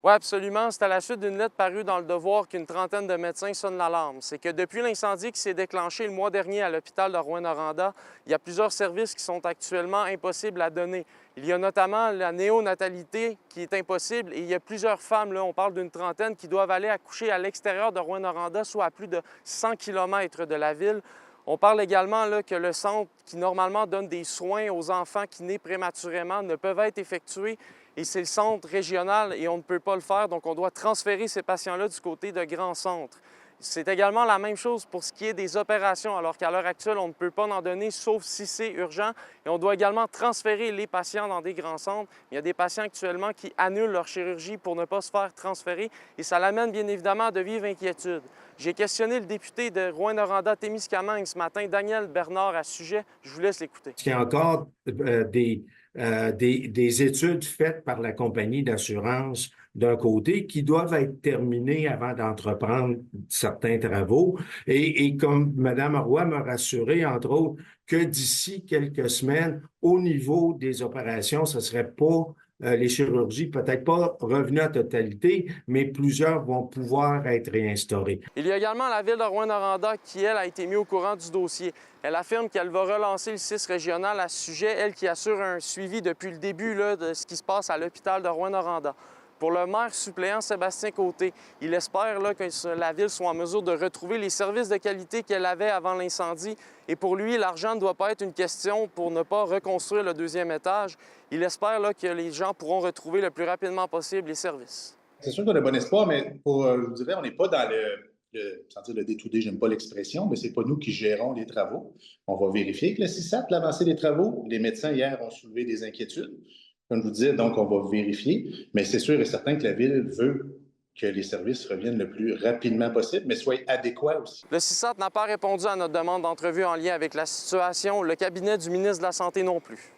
Oui, absolument. C'est à la suite d'une lettre parue dans Le Devoir qu'une trentaine de médecins sonnent l'alarme. C'est que depuis l'incendie qui s'est déclenché le mois dernier à l'hôpital de Rouyn-Noranda, il y a plusieurs services qui sont actuellement impossibles à donner. Il y a notamment la néonatalité qui est impossible et il y a plusieurs femmes, là, on parle d'une trentaine, qui doivent aller accoucher à l'extérieur de Rouyn-Noranda, soit à plus de 100 km de la ville. On parle également là, que le centre qui normalement donne des soins aux enfants qui naissent prématurément ne peuvent être effectués et c'est le centre régional et on ne peut pas le faire, donc on doit transférer ces patients-là du côté de grands centres. C'est également la même chose pour ce qui est des opérations, alors qu'à l'heure actuelle, on ne peut pas en donner sauf si c'est urgent. Et on doit également transférer les patients dans des grands centres. Il y a des patients actuellement qui annulent leur chirurgie pour ne pas se faire transférer et ça l'amène bien évidemment à de vives inquiétudes. J'ai questionné le député de Rouyn-Noranda-Témiscamingue ce matin, Daniel Bernard, à ce sujet. Je vous laisse l'écouter. Est-ce qu'il y a encore des études faites par la compagnie d'assurance d'un côté qui doivent être terminées avant d'entreprendre certains travaux. Et comme Mme Roy m'a rassuré, entre autres, que d'ici quelques semaines, au niveau des opérations, ce ne serait pas les chirurgies, peut-être pas revenues à totalité, mais plusieurs vont pouvoir être réinstaurées. Il y a également la ville de Rouyn-Noranda qui, elle, a été mise au courant du dossier. Elle affirme qu'elle va relancer le CIS régional à ce sujet, elle qui assure un suivi depuis le début là, de ce qui se passe à l'hôpital de Rouyn-Noranda. Pour le maire suppléant Sébastien Côté, il espère là, que la ville soit en mesure de retrouver les services de qualité qu'elle avait avant l'incendie. Et pour lui, l'argent ne doit pas être une question pour ne pas reconstruire le deuxième étage. Il espère là, que les gens pourront retrouver le plus rapidement possible les services. C'est sûr qu'on a bon espoir, mais je vous dirais, on n'est pas dans sans dire le day-to-day, j'aime pas l'expression, mais c'est pas nous qui gérons les travaux. On va vérifier que le CISAT, l'avancée des travaux, les médecins hier ont soulevé des inquiétudes. Comme je vous disais, donc on va vérifier, mais c'est sûr et certain que la Ville veut que les services reviennent le plus rapidement possible, mais soient adéquats aussi. Le CISAT n'a pas répondu à notre demande d'entrevue en lien avec la situation, le cabinet du ministre de la Santé non plus.